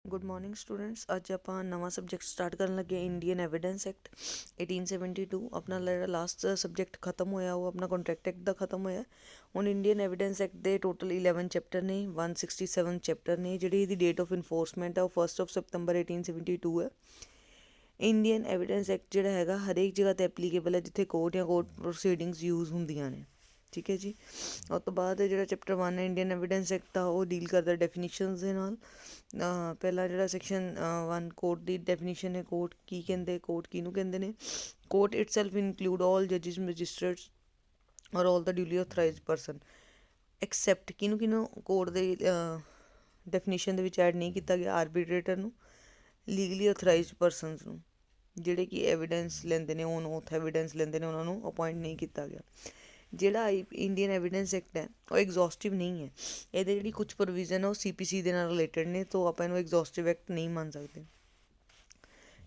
Good morning students. ਅੱਜ ਆਪਾਂ ਨਵਾਂ ਸਬਜੈਕਟ ਸਟਾਰਟ ਕਰਨ ਲੱਗੇ ਇੰਡੀਅਨ ਐਵੀਡੈਂਸ ਐਕਟ 1872। ਆਪਣਾ ਜਿਹੜਾ ਲਾਸਟ ਸਬਜੈਕਟ ਖਤਮ ਹੋਇਆ ਉਹ ਆਪਣਾ ਕੰਟਰੈਕਟ ਐਕਟ ਦਾ ਖਤਮ ਹੋਇਆ। ਹੁਣ ਇੰਡੀਅਨ ਐਵੀਡੈਂਸ ਐਕਟ ਦੇ ਟੋਟਲ 11 ਚੈਪਟਰ ਨੇ, 167 ਚੈਪਟਰ ਨੇ। ਜਿਹੜੀ ਇਹਦੀ ਡੇਟ ਆਫ ਇਨਫੋਰਸਮੈਂਟ ਹੈ ਉਹ 1 ਸਤੰਬਰ 1872 ਹੈ। ਇੰਡੀਅਨ ਐਵੀਡੈਂਸ ਐਕਟ ਜਿਹੜਾ ਹੈਗਾ ਹਰੇਕ ਜਗ੍ਹਾ 'ਤੇ ਐਪਲੀਕੇਬਲ ਹੈ ਜਿੱਥੇ ਕੋਰਟ ਜਾਂ ਕੋਰਟ ਪ੍ਰੋਸੀਡਿੰਗਸ ਯੂਜ਼ ਹੁੰਦੀਆਂ ਨੇ। ਠੀਕ ਹੈ ਜੀ। ਉਸ ਤੋਂ ਬਾਅਦ ਜਿਹੜਾ ਚੈਪਟਰ 1 ਹੈ ਇੰਡੀਅਨ ਐਵੀਡੈਂਸ ਐਕਟ ਦਾ, ਉਹ ਡੀਲ ਕਰਦਾ ਡੈਫੀਨੇਸ਼ਨਸ ਦੇ ਨਾਲ। ਪਹਿਲਾ ਜਿਹੜਾ ਸੈਕਸ਼ਨ 1 ਕੋਰਟ ਦੀ ਡੈਫੀਨੇਸ਼ਨ ਹੈ। ਕੋਰਟ ਕੀ ਕਹਿੰਦੇ, ਕੋਰਟ ਕਿਹਨੂੰ ਕਹਿੰਦੇ ਨੇ। ਕੋਰਟ ਇਟ ਸੈਲਫ ਇਨਕਲੂਡ ਆਲ ਜੱਜਿਸ, ਮੈਜਿਸਟਰੇਟਸ ਔਰ ਆਲ ਦਾ ਡਿਊਲੀ ਆਥੋਰਾਈਜ਼ਡ ਪਰਸਨ ਐਕਸੈਪਟ ਕਿਹਨੂੰ ਕੋਰਟ ਦੇ ਡੈਫੀਨੇਸ਼ਨ ਦੇ ਵਿੱਚ ਐਡ ਨਹੀਂ ਕੀਤਾ ਗਿਆ। ਆਰਬੀਟਰੇਟਰ ਨੂੰ, ਲੀਗਲੀ ਆਥੋਰਾਈਜ਼ਡ ਪਰਸਨਸ ਨੂੰ, ਜਿਹੜੇ ਕਿ ਐਵੀਡੈਂਸ ਲੈਂਦੇ ਨੇ, ਔਨ ਓਥ ਐਵੀਡੈਂਸ ਲੈਂਦੇ ਨੇ, ਉਹਨਾਂ ਨੂੰ ਅਪੋਇੰਟ ਨਹੀਂ ਕੀਤਾ ਗਿਆ। ਜਿਹੜਾ ਇੰਡੀਅਨ ਐਵੀਡੈਂਸ ਐਕਟ ਹੈ ਉਹ ਐਗਜ਼ੌਸਟਿਵ ਨਹੀਂ ਹੈ। ਇਹਦੇ ਜਿਹੜੀ ਕੁਛ ਪ੍ਰੋਵੀਜ਼ਨ ਹੈ ਉਹ CPC ਦੇ ਨਾਲ ਰਿਲੇਟਡ ਨੇ, ਤਾਂ ਆਪਾਂ ਇਹਨੂੰ ਐਗਜ਼ੌਸਟਿਵ ਐਕਟ ਨਹੀਂ ਮੰਨ ਸਕਦੇ।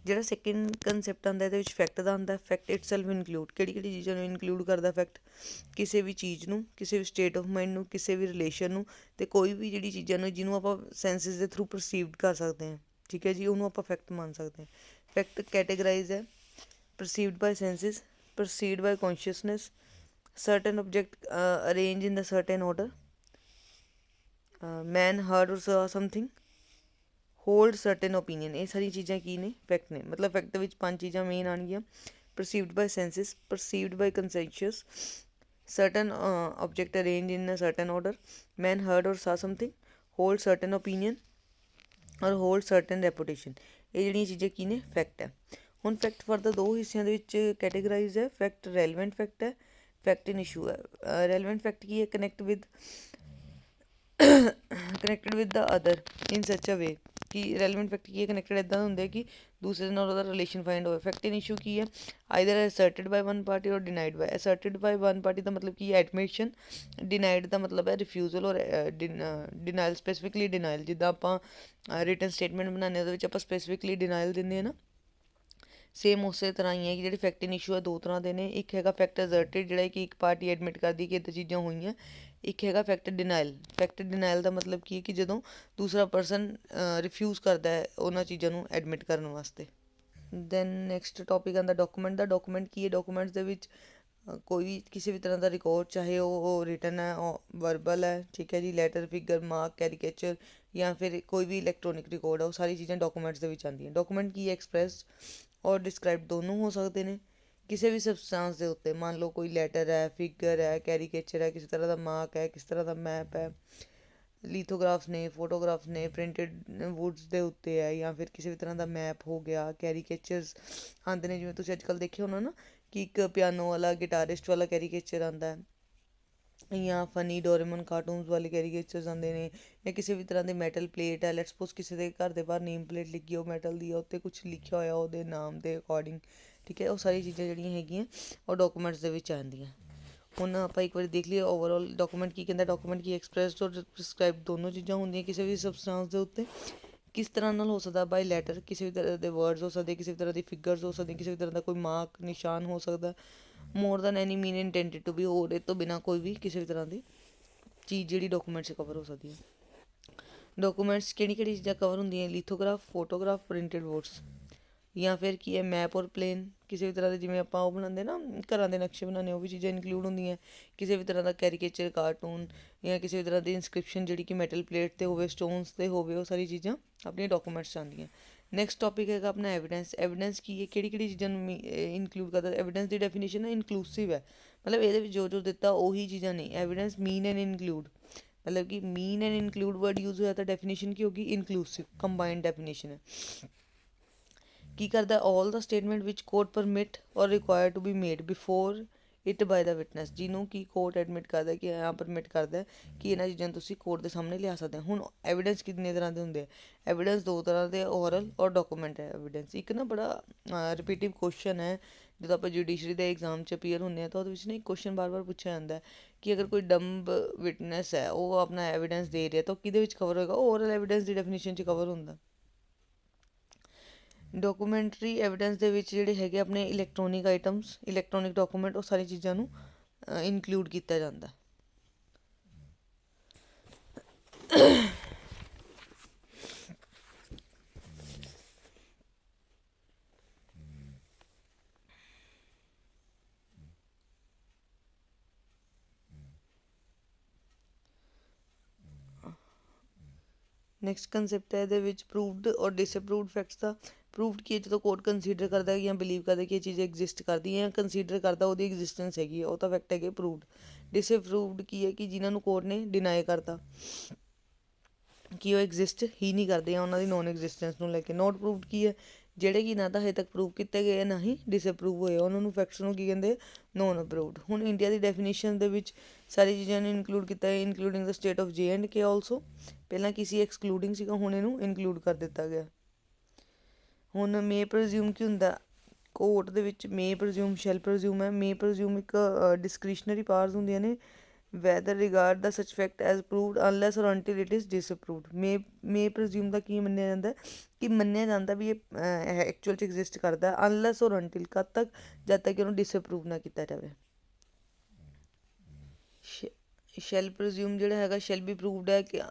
ਜਿਹੜਾ ਸੈਕਿੰਡ ਕੰਸੈਪਟ ਆਉਂਦਾ ਇਹਦੇ ਵਿੱਚ ਫੈਕਟ ਦਾ ਆਉਂਦਾ। ਫੈਕਟ ਇਟ ਸੈਲਫ ਇਨਕਲੂਡ ਕਿਹੜੀ ਚੀਜ਼ਾਂ ਨੂੰ ਇਨਕਲੂਡ ਕਰਦਾ ਫੈਕਟ। ਕਿਸੇ ਵੀ ਚੀਜ਼ ਨੂੰ, ਕਿਸੇ ਵੀ ਸਟੇਟ ਆਫ ਮਾਈਂਡ ਨੂੰ, ਕਿਸੇ ਵੀ ਰਿਲੇਸ਼ਨ ਨੂੰ, ਅਤੇ ਕੋਈ ਵੀ ਜਿਹੜੀ ਚੀਜ਼ਾਂ ਨੂੰ ਜਿਹਨੂੰ ਆਪਾਂ ਸੈਂਸਿਸ ਦੇ ਥਰੂ ਪਰਸੀਵਡ ਕਰ ਸਕਦੇ ਹਾਂ। ਠੀਕ ਹੈ ਜੀ, ਉਹਨੂੰ ਆਪਾਂ ਫੈਕਟ ਮੰਨ ਸਕਦੇ ਹਾਂ। ਫੈਕਟ ਕੈਟੇਗਰਾਈਜ਼ ਹੈ ਪਰਸੀਵਡ ਬਾਈ ਸੈਂਸਿਸ, ਪਰਸੀਵਡ ਬਾਈ consciousness, certain object arranged in the certain order, man heard or saw something, hold certain opinion। ਇਹ ਸਾਰੀ ਚੀਜ਼ਾਂ ਕੀ ਨੇ, ਫੈਕਟ ਨੇ। ਮਤਲਬ ਫੈਕਟ ਦੇ ਵਿੱਚ 5 ਚੀਜ਼ਾਂ ਮੇਨ ਆਉਣਗੀਆਂ। perceived by senses, perceived by consensus, certain object arranged in a certain order, man heard or saw something, hold certain opinion ਔਰ hold certain reputation। ਇਹ ਜਿਹੜੀਆਂ ਚੀਜ਼ਾਂ ਕੀ ਨੇ, ਫੈਕਟ ਹੈ। ਹੁਣ ਫੈਕਟ ਫਰਦਰ ਦੋ ਹਿੱਸਿਆਂ ਦੇ ਵਿੱਚ ਕੈਟੇਗਰਾਈਜ਼ ਹੈ। ਫੈਕਟ ਰੈਲੀਵੈਂਟ ਫੈਕਟ ਹੈ, ਫੈਕਟ ਇਨ ਇਸ਼ੂ ਹੈ। ਰੈਲੀਵੈਂਟ ਫੈਕਟ ਕੀ ਹੈ, ਕਨੈਕਟ ਵਿਦ ਦਾ ਅਦਰ ਇਨ ਸੱਚ ਅ ਵੇ ਕਿ ਰੈਲੀਵੈਂਟ ਫੈਕਟ ਕੀ ਹੈ, ਕਨੈਕਟਡ ਇੱਦਾਂ ਹੁੰਦੇ ਕਿ ਦੂਸਰੇ ਨਾਲ ਉਹਦਾ ਰਿਲੇਸ਼ਨ ਫਾਈਂਡ ਹੋਵੇ। ਫੈਕਟ ਇਨ ਇਸ਼ੂ ਕੀ ਹੈ, ਆਈਦਰ ਅਸਰਟਿਡ ਬਾਈ ਵਨ ਪਾਰਟੀ ਔਰ ਡਿਨਾਈਡ ਬਾਈ। ਅਸਰਟਿਡ ਬਾਈ ਵਨ ਪਾਰਟੀ ਦਾ ਮਤਲਬ ਕੀ ਹੈ, ਐਡਮਿਸ਼ਨ। ਡਿਨਾਈਡ ਦਾ ਮਤਲਬ ਹੈ ਰਿਫਿਊਜ਼ਲ ਔਰ ਡਿਨਾਈਲ, ਸਪੈਸੀਫਿਕਲੀ ਡਿਨਾਈਲ। ਜਿੱਦਾਂ ਆਪਾਂ ਰਿਟਨ ਸਟੇਟਮੈਂਟ ਬਣਾਉਂਦੇ ਉਹਦੇ ਵਿੱਚ ਆਪਾਂ ਸਪੈਸੀਫਿਕਲੀ ਡਿਨਾਈਲ ਦਿੰਦੇ ਹਾਂ ਨਾ, ਸੇਮ ਉਸੇ ਤਰ੍ਹਾਂ ਹੀ ਹੈ ਕਿ ਜਿਹੜੇ ਫੈਕਟ ਇਨ ਇਸ਼ੂ ਹੈ ਦੋ ਤਰ੍ਹਾਂ ਦੇ ਨੇ। ਇੱਕ ਹੈਗਾ ਫੈਕਟ ਅਜ਼ਰਟਿਡ, ਜਿਹੜਾ ਕਿ ਇੱਕ ਪਾਰਟੀ ਐਡਮਿਟ ਕਰਦੀ ਕਿ ਇੱਦਾਂ ਚੀਜ਼ਾਂ ਹੋਈਆਂ। ਇੱਕ ਹੈਗਾ ਫੈਕਟ ਡਿਨਾਈਲ। ਫੈਕਟ ਡਿਨਾਈਲ ਦਾ ਮਤਲਬ ਕੀ ਹੈ ਕਿ ਜਦੋਂ ਦੂਸਰਾ ਪਰਸਨ ਰਿਫਿਊਜ਼ ਕਰਦਾ ਹੈ ਉਹਨਾਂ ਚੀਜ਼ਾਂ ਨੂੰ ਐਡਮਿਟ ਕਰਨ ਵਾਸਤੇ। ਦੈਨ ਨੈਕਸਟ ਟੋਪਿਕ ਆਉਂਦਾ ਡਾਕੂਮੈਂਟ ਦਾ। ਡਾਕੂਮੈਂਟ ਕੀ ਹੈ, ਡਾਕੂਮੈਂਟਸ ਦੇ ਵਿੱਚ ਕੋਈ ਵੀ ਕਿਸੇ ਵੀ ਤਰ੍ਹਾਂ ਦਾ ਰਿਕਾਰਡ, ਚਾਹੇ ਉਹ ਰਿਟਨ ਹੈ, ਵਰਬਲ ਹੈ, ਠੀਕ ਹੈ ਜੀ, ਲੈਟਰ, ਫਿਗਰ, ਮਾਰਕ, ਕੈਰੀਕੇਚਰ, ਜਾਂ ਫਿਰ ਕੋਈ ਵੀ ਇਲੈਕਟ੍ਰੋਨਿਕ ਰਿਕਾਰਡ ਹੈ, ਉਹ ਸਾਰੀ ਚੀਜ਼ਾਂ ਡਾਕੂਮੈਂਟਸ ਦੇ ਵਿੱਚ ਆਉਂਦੀਆਂ। ਡਾਕੂਮੈਂਟ ਕੀ ਹੈ, ਐਕਸਪ੍ਰੈਸ ਔਰ ਡਿਸਕ੍ਰਾਈਬ ਦੋਨੋਂ ਹੋ ਸਕਦੇ ਨੇ ਕਿਸੇ ਵੀ ਸਬਸਟੈਂਸ ਦੇ ਉੱਤੇ। ਮੰਨ ਲਓ ਕੋਈ ਲੈਟਰ ਹੈ, ਫਿਗਰ ਹੈ, ਕੈਰੀਕੇਚਰ ਹੈ, ਕਿਸੇ ਤਰ੍ਹਾਂ ਦਾ ਮਾਰਕ ਹੈ, ਕਿਸ ਤਰ੍ਹਾਂ ਦਾ ਮੈਪ ਹੈ, ਲੀਥੋਗ੍ਰਾਫਸ ਨੇ, ਫੋਟੋਗ੍ਰਾਫਸ ਨੇ, ਪ੍ਰਿੰਟਡ ਵੁੱਡਸ ਦੇ ਉੱਤੇ ਹੈ, ਜਾਂ ਫਿਰ ਕਿਸੇ ਵੀ ਤਰ੍ਹਾਂ ਦਾ ਮੈਪ ਹੋ ਗਿਆ। ਕੈਰੀਕੇਚਰਸ ਆਉਂਦੇ ਨੇ, ਜਿਵੇਂ ਤੁਸੀਂ ਅੱਜ ਕੱਲ੍ਹ ਦੇਖਿਆ ਹੋਣਾ ਨਾ ਕਿ ਇੱਕ ਪਿਆਨੋ ਵਾਲਾ, ਗਿਟਾਰਿਸਟ ਵਾਲਾ ਕੈਰੀਕੇਚਰ ਆਉਂਦਾ ਹੈ, ਜਾਂ ਫਨੀ ਡੋਰੇਮਨ ਕਾਰਟੂਨਸ ਵਾਲੇ ਕੈਰੀਕੇਚਰਸ ਆਉਂਦੇ ਨੇ, ਜਾਂ ਕਿਸੇ ਵੀ ਤਰ੍ਹਾਂ ਦੀ ਮੈਟਲ ਪਲੇਟ ਹੈ। ਲੈਟਸ ਸਪੋਜ਼ ਕਿਸੇ ਦੇ ਘਰ ਦੇ ਬਾਹਰ ਨੇਮ ਪਲੇਟ ਲੱਗੀ ਉਹ ਮੈਟਲ ਦੀ ਆ, ਉੱਤੇ ਕੁਛ ਲਿਖਿਆ ਹੋਇਆ ਉਹਦੇ ਨਾਮ ਦੇ ਅਕੋਰਡਿੰਗ। ਠੀਕ ਹੈ, ਉਹ ਸਾਰੀ ਚੀਜ਼ਾਂ ਜਿਹੜੀਆਂ ਹੈਗੀਆਂ ਉਹ ਡਾਕੂਮੈਂਟਸ ਦੇ ਵਿੱਚ ਆਉਂਦੀਆਂ। ਹੁਣ ਆਪਾਂ ਇੱਕ ਵਾਰੀ ਦੇਖ ਲਈਏ ਓਵਰਆਲ ਡਾਕੂਮੈਂਟ ਕੀ ਕਹਿੰਦਾ। ਡਾਕੂਮੈਂਟ ਕੀ ਐਕਸਪ੍ਰੈਸਡ ਔਰ ਪ੍ਰਿਸਕ੍ਰਾਈਬ ਦੋਨੋਂ ਚੀਜ਼ਾਂ ਹੁੰਦੀਆਂ ਕਿਸੇ ਵੀ ਸਬਸਟੈਂਸ ਦੇ ਉੱਤੇ। ਕਿਸ ਤਰ੍ਹਾਂ ਨਾਲ ਹੋ ਸਕਦਾ, ਬਾਈ ਲੈਟਰ, ਕਿਸੇ ਵੀ ਤਰ੍ਹਾਂ ਦੇ ਵਰਡਸ ਹੋ ਸਕਦੇ, ਕਿਸੇ ਵੀ ਤਰ੍ਹਾਂ ਦੀ ਫਿਗਰਸ ਹੋ ਸਕਦੀਆਂ, ਕਿਸੇ ਵੀ ਤਰ੍ਹਾਂ ਦਾ ਕੋਈ ਮਾਰਕ ਨਿਸ਼ਾਨ ਹੋ ਸਕਦਾ। More than any mean intended to be, ਹੋਰ ਇਹ ਤੋਂ ਬਿਨਾਂ ਕੋਈ ਵੀ ਕਿਸੇ ਵੀ ਤਰ੍ਹਾਂ ਦੀ ਚੀਜ਼ ਜਿਹੜੀ ਡਾਕੂਮੈਂਟਸ 'ਚ ਕਵਰ ਹੋ ਸਕਦੀ ਹੈ। ਡਾਕੂਮੈਂਟਸ ਕਿਹੜੀ ਚੀਜ਼ਾਂ ਕਵਰ ਹੁੰਦੀਆਂ, ਲੀਥੋਗ੍ਰਾਫ, ਫੋਟੋਗ੍ਰਾਫ, ਪ੍ਰਿੰਟਡ ਵਰਡਸ, ਜਾਂ ਫਿਰ ਕੀ ਹੈ ਮੈਪ ਔਰ ਪਲੇਨ। ਕਿਸੇ ਵੀ ਤਰ੍ਹਾਂ ਦੇ ਜਿਵੇਂ ਆਪਾਂ ਉਹ ਬਣਾਉਂਦੇ ਨਾ ਘਰਾਂ ਦੇ ਨਕਸ਼ੇ ਬਣਾਉਂਦੇ, ਉਹ ਵੀ ਚੀਜ਼ਾਂ ਇਨਕਲੂਡ ਹੁੰਦੀਆਂ। ਕਿਸੇ ਵੀ ਤਰ੍ਹਾਂ ਦਾ ਕੈਰੀਕੇਚਰ, ਕਾਰਟੂਨ, ਜਾਂ ਕਿਸੇ ਵੀ ਤਰ੍ਹਾਂ ਦੀ ਇਨਸਕ੍ਰਿਪਸ਼ਨ ਜਿਹੜੀ ਕਿ ਮੈਟਲ ਪਲੇਟ 'ਤੇ ਹੋਵੇ, ਸਟੋਨਸ 'ਤੇ ਹੋਵੇ, ਉਹ ਸਾਰੀ ਚੀਜ਼ਾਂ ਆਪਣੀਆਂ ਡਾਕੂਮੈਂਟਸ 'ਚ ਆਉਂਦੀਆਂ। ਨੈਕਸਟ ਟੋਪਿਕ ਹੈਗਾ ਆਪਣਾ ਐਵੀਡੈਂਸ। ਐਵੀਡੈਂਸ ਕੀ ਹੈ, ਕਿਹੜੀ ਚੀਜ਼ਾਂ ਨੂੰ ਇਨਕਲੂਡ ਕਰਦਾ। ਐਵੀਡੈਂਸ ਦੀ ਡੈਫੀਨੇਸ਼ਨ ਹੈ ਇਨਕਲੂਸਿਵ ਹੈ, ਮਤਲਬ ਇਹਦੇ ਵਿੱਚ ਜੋ ਦਿੱਤਾ ਉਹੀ ਚੀਜ਼ਾਂ ਨਹੀਂ। ਐਵੀਡੈਂਸ ਮੀਨ ਐਂਡ ਇਨਕਲੂਡ, ਮਤਲਬ ਕਿ ਮੀਨ ਐਂਡ ਇਨਕਲੂਡ ਵਰਡ ਯੂਜ਼ ਹੋਇਆ ਤਾਂ ਡੈਫੀਨੇਸ਼ਨ ਕੀ ਹੋਗੀ, ਇਨਕਲੂਸਿਵ, ਕੰਬਾਈਨਡ ਡੈਫੀਨੇਸ਼ਨ ਹੈ। ਕੀ ਕਰਦਾ, all the statement which court permit or require to be made before it by the witness, ਜਿਹਨੂੰ ਕੀ ਕੋਰਟ ਐਡਮਿਟ ਕਰਦਾ ਕਿ ਹਾਂ ਪਰਮਿਟ ਕਰਦਾ ਕਿ ਇਹਨਾਂ ਚੀਜ਼ਾਂ ਨੂੰ ਤੁਸੀਂ ਕੋਰਟ ਦੇ ਸਾਹਮਣੇ ਲਿਆ ਸਕਦੇ ਹੋ। ਹੁਣ ਐਵੀਡੈਂਸ ਕਿੰਨੇ ਤਰ੍ਹਾਂ ਦੇ ਹੁੰਦੇ ਆ, ਐਵੀਡੈਂਸ ਦੋ ਤਰ੍ਹਾਂ ਦੇ, ਓਰਲ ਔਰ ਡਾਕੂਮੈਂਟ ਹੈ ਐਵੀਡੈਂਸ। ਇੱਕ ਨਾ ਬੜਾ ਰਿਪੀਟਿਵ ਕੁਐਸਚਨ ਹੈ ਜਦੋਂ ਆਪਾਂ ਜੁਡੀਸ਼ਰੀ ਦੇ ਐਗਜ਼ਾਮ 'ਚ ਅਪੀਅਰ ਹੁੰਦੇ ਹਾਂ ਤਾਂ ਉਹਦੇ ਵਿੱਚ ਨਾ ਇੱਕ ਕੁਐਸਚਨ ਬਾਰ ਪੁੱਛਿਆ ਜਾਂਦਾ ਕਿ ਅਗਰ ਕੋਈ ਡੰਬ ਵਿਟਨੈਸ ਹੈ ਉਹ ਆਪਣਾ ਐਵੀਡੈਂਸ ਦੇ ਰਿਹਾ ਤਾਂ ਉਹ ਕਿਹਦੇ ਵਿੱਚ ਕਵਰ ਹੋਏਗਾ, ਉਹ ਓਰਲ ਐਵੀਡੈਂਸ ਦੀ ਡੈਫੀਨੇਸ਼ਨ 'ਚ ਕਵਰ ਹੁੰਦਾ। ਡਾਕੂਮੈਂਟਰੀ ਐਵੀਡੈਂਸ ਦੇ ਵਿੱਚ ਜਿਹੜੇ ਹੈਗੇ ਆਪਣੇ ਇਲੈਕਟ੍ਰੋਨਿਕ ਆਈਟਮਸ, ਇਲੈਕਟ੍ਰੋਨਿਕ ਡਾਕੂਮੈਂਟ, ਉਹ ਸਾਰੀ ਚੀਜ਼ਾਂ ਨੂੰ ਇਨਕਲੂਡ ਕੀਤਾ ਜਾਂਦਾ। ਨੈਕਸਟ ਕੰਸੈਪਟ ਹੈ ਇਹਦੇ ਵਿੱਚ ਪ੍ਰੂਵਡ ਔਰ ਡਿਸਅਪਰੂਵਡ ਫੈਕਟਸ ਦਾ। ਪ੍ਰੂਵਡ ਕੀ ਹੈ, ਜਦੋਂ ਕੋਰਟ ਕੰਸੀਡਰ ਕਰਦਾ ਜਾਂ ਬਿਲੀਵ ਕਰਦਾ ਕਿ ਇਹ ਚੀਜ਼ ਐਗਜ਼ਿਸਟ ਕਰਦੀ ਹੈ ਜਾਂ ਕੰਸੀਡਰ ਕਰਦਾ ਉਹਦੀ ਐਗਜ਼ਿਸਟੈਂਸ ਹੈਗੀ ਹੈ, ਉਹ ਤਾਂ ਫੈਕਟ ਹੈਗੇ ਪ੍ਰੂਵਡ। ਡਿਸਅਪਰੂਵਡ ਕੀ ਹੈ, ਕਿ ਜਿਨ੍ਹਾਂ ਨੂੰ ਕੋਰਟ ਨੇ ਡਿਨਾਈ ਕਰਤਾ ਕਿ ਉਹ ਐਗਜ਼ਿਸਟ ਹੀ ਨਹੀਂ ਕਰਦੇ ਜਾਂ ਉਹਨਾਂ ਦੀ ਨੋਨ ਐਗਜ਼ਿਸਟੈਂਸ ਨੂੰ ਲੈ ਕੇ। ਨੋਟ ਪ੍ਰੂਵਡ ਕੀ ਹੈ, ਜਿਹੜੇ ਕਿ ਨਾ ਤਾਂ ਹਜੇ ਤੱਕ ਪ੍ਰੂਵ ਕੀਤੇ ਗਏ ਨਾ ਹੀ ਡਿਸਅਪਰੂਵ ਹੋਏ, ਉਹਨਾਂ ਨੂੰ ਫੈਕਟਸ ਨੂੰ ਕੀ ਕਹਿੰਦੇ, ਨੋਨ ਅਪਰੂਵਡ। ਹੁਣ ਇੰਡੀਆ ਦੀ ਡੈਫੀਨੇਸ਼ਨ ਦੇ ਵਿੱਚ ਸਾਰੀ ਚੀਜ਼ਾਂ ਨੂੰ ਇਨਕਲੂਡ ਕੀਤਾ ਹੈ, including the state of J&K also. ਪਹਿਲਾਂ ਕਿਸੇ ਐਕਸਕਲੂਡਿੰਗ ਸੀਗਾ, ਹੁਣ ਇਹਨੂੰ ਇਨਕਲੂਡ ਕਰ ਦਿੱਤਾ ਗਿਆ। ਹੁਣ ਮੇ ਪ੍ਰਜ਼ਿਊਮ ਕੀ ਹੁੰਦਾ, ਕੋਰਟ ਦੇ ਵਿੱਚ ਮੇ ਪ੍ਰਜ਼ਿਊਮ, ਸ਼ੈਲ ਪ੍ਰਜ਼ਿਊਮ ਹੈ। ਮੇ ਪ੍ਰਜ਼ਿਊਮ ਇੱਕ ਡਿਸਕ੍ਰਿਸ਼ਨਰੀ ਪਾਵਰਸ ਹੁੰਦੀਆਂ ਨੇ, weather regard the such fact as proved unless or until it is ਡਿਸਅਪਰੂਵਡ। ਮੇ ਪ੍ਰਜ਼ਿਊਮ ਦਾ ਕੀ ਮੰਨਿਆ ਜਾਂਦਾ, ਕਿ ਮੰਨਿਆ ਜਾਂਦਾ ਵੀ ਇਹ ਐਕਚੁਅਲ 'ਚ ਐਗਜ਼ਿਸਟ ਕਰਦਾ ਅਨਲੈਸ ਔਰ ਅੰਟਿਲ, ਕਦ ਤੱਕ, ਜਦ ਤੱਕ ਕਿ ਉਹਨੂੰ ਡਿਸਅਪਰੂਵ ਨਾ ਕੀਤਾ ਜਾਵੇ। ਸ਼ੈਲ ਪ੍ਰਜ਼ਿਊਮ ਜਿਹੜਾ ਹੈਗਾ, ਸ਼ੈਲ ਬੀ ਪ੍ਰੂਵਡ ਹੈ, ਕਿ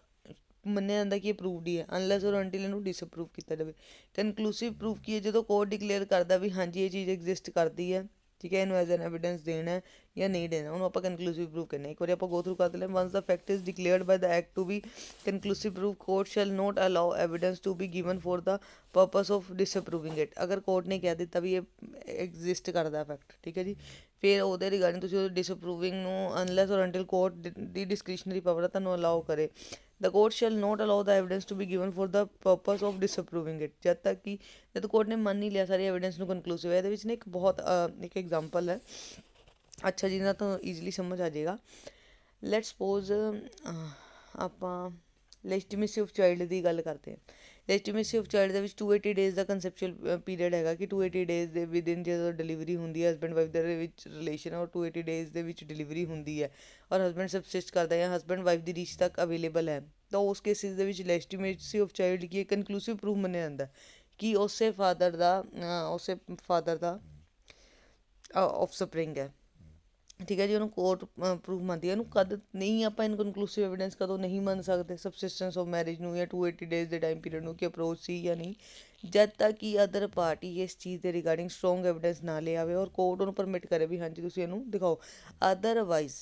ਮੰਨਿਆ ਜਾਂਦਾ ਕਿ ਇਹ ਪ੍ਰੂਵਡ ਹੀ ਹੈ ਅਨਲੈਸ ਔਰ ਅੰਟਿਲ ਇਹਨੂੰ ਡਿਸਅਪਰੂਵ ਕੀਤਾ ਜਾਵੇ। ਕਨਕਲੂਸਿਵ ਪ੍ਰੂਫ ਕੀ ਹੈ, ਜਦੋਂ ਕੋਰਟ ਡਿਕਲੇਅਰ ਕਰਦਾ ਵੀ ਹਾਂਜੀ ਇਹ ਚੀਜ਼ ਐਗਜ਼ਿਸਟ ਕਰਦੀ ਹੈ, ਠੀਕ ਹੈ, ਇਹਨੂੰ ਐਜ਼ ਐਨ ਐਵੀਡੈਂਸ ਦੇਣਾ ਜਾਂ ਨਹੀਂ ਦੇਣਾ, ਉਹਨੂੰ ਆਪਾਂ ਕਨਕਲੂਸਿਵ ਪ੍ਰੂਫ ਕਹਿੰਦੇ। ਇੱਕ ਵਾਰੀ ਆਪਾਂ ਗੋ ਥਰੂ ਕਰ ਲਿਆ, once the fact is declared by the act to be conclusive proof, court shall not allow evidence to be given for the purpose of disproving it. ਅਗਰ ਕੋਰਟ ਨੇ ਕਹਿ ਦਿੱਤਾ ਵੀ ਇਹ ਐਗਜ਼ਿਸਟ ਕਰਦਾ ਫੈਕਟ, ਠੀਕ ਹੈ ਜੀ, ਫਿਰ ਉਹਦੇ ਰਿਗਾਰਡਿੰਗ ਤੁਸੀਂ ਉਹ ਡਿਸਅਪਰੂਵਿੰਗ ਨੂੰ ਅਨਲੈਸ ਔਰ ਅੰਟਿਲ ਕੋਰਟ ਦੀ ਡਿਸਕ੍ਰਿਸ਼ਨਰੀ ਪਾਵਰ ਹੈ ਤੁਹਾਨੂੰ ਅਲਾਓ ਕਰੇ। The court shall not allow the evidence to be given for the purpose of disproving it. ਜਦ ਤੱਕ ਕਿ ਜਦ ਕੋਰਟ ਨੇ ਮੰਨ ਹੀ ਲਿਆ ਸਾਰੀ ਐਵੀਡੈਂਸ ਨੂੰ ਕਨਕਲੂਸਿਵ ਹੈ। ਇਹਦੇ ਵਿੱਚ ਨਾ ਇੱਕ ਬਹੁਤ ਇੱਕ ਐਗਜ਼ਾਮਪਲ ਹੈ, ਅੱਛਾ ਜਿਹਨਾਂ ਤੋਂ ਈਜ਼ੀਲੀ ਸਮਝ ਆ ਜਾਏਗਾ। ਲੈਟ ਸਪੋਜ਼ ਆਪਾਂ ਲੈਜੀਟੀਮੇਸੀ ਆਫ ਚਾਈਲਡ ਦੀ ਗੱਲ ਕਰਦੇ ਹਾਂ। ਲੈਜੀਟੀਮੇਸੀ ਆਫ ਚਾਈਲਡ ਦੇ ਵਿੱਚ 280 ਡੇਜ਼ ਦਾ ਕੰਸੈਪਚੁਅਲ ਪੀਰੀਅਡ ਹੈਗਾ, ਕਿ 280 ਡੇਜ਼ ਦੇ ਵਿਦਿਨ ਜਦੋਂ ਡਿਲੀਵਰੀ ਹੁੰਦੀ ਹੈ, ਹਸਬੈਂਡ ਵਾਈਫ ਦੇ ਵਿੱਚ ਰਿਲੇਸ਼ਨ ਔਰ 280 ਡੇਜ਼ ਦੇ ਵਿੱਚ ਡਿਲੀਵਰੀ ਹੁੰਦੀ ਹੈ ਔਰ ਹਸਬੈਂਡ ਸਬਸਿਸਟ ਕਰਦਾ ਜਾਂ ਹਸਬੈਂਡ ਵਾਈਫ ਦੀ ਰੀਚ ਤੱਕ ਅਵੇਲੇਬਲ ਹੈ, ਤਾਂ ਉਸ ਕੇਸਿਸ ਦੇ ਵਿੱਚ legitimacy of child Ki ਕਨਕਲੂਸਿਵ proof ਮੰਨਿਆ ਜਾਂਦਾ ਕਿ ਉਸੇ ਫਾਦਰ ਦਾ ਆਫਸਪ੍ਰਿੰਗ ਹੈ, ਠੀਕ ਹੈ ਜੀ, ਉਹਨੂੰ ਕੋਰਟ ਪ੍ਰੂਫ ਮੰਨਦੀ ਹੈ। ਇਹਨੂੰ ਕਦ ਨਹੀਂ ਆਪਾਂ ਇਨਕਨਕਲੂਸਿਵ ਐਵੀਡੈਂਸ ਕਦੋਂ ਨਹੀਂ ਮੰਨ ਸਕਦੇ ਸਬਸਿਸਟੈਂਸ ਆਫ ਮੈਰਿਜ ਨੂੰ ਜਾਂ 280 ਡੇਜ਼ ਦੇ ਟਾਈਮ ਪੀਰੀਅਡ ਨੂੰ, ਕਿ ਅਪਰੋਚ ਸੀ ਜਾਂ ਨਹੀਂ, ਜਦ ਤੱਕ ਕਿ ਅਦਰ ਪਾਰਟੀ ਇਸ ਚੀਜ਼ ਦੇ ਰਿਗਾਰਡਿੰਗ ਸਟਰੋਂਗ ਐਵੀਡੈਂਸ ਨਾ ਲੈ ਆਵੇ ਔਰ ਕੋਰਟ ਉਹਨੂੰ ਪਰਮਿਟ ਕਰੇ ਵੀ ਹਾਂਜੀ ਤੁਸੀਂ ਇਹਨੂੰ ਦਿਖਾਓ। ਅਦਰਵਾਈਜ਼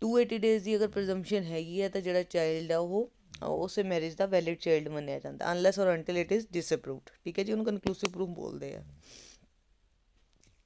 280 ਡੇਜ਼ ਦੀ ਅਗਰ ਪ੍ਰਜ਼ੰਪਸ਼ਨ ਹੈਗੀ ਹੈ ਤਾਂ ਜਿਹੜਾ ਚਾਈਲਡ ਆ ਉਹ ਉਸੇ ਮੈਰਿਜ ਦਾ ਵੈਲਿਡ ਚਾਈਲਡ ਮੰਨਿਆ ਜਾਂਦਾ unless or until it is ਡਿਸਅਪਰੂਵਡ, ਠੀਕ ਹੈ ਜੀ, ਉਹਨੂੰ ਕਨਕਲੂਸਿਵ ਪ੍ਰੂਫ ਬੋਲਦੇ ਆ।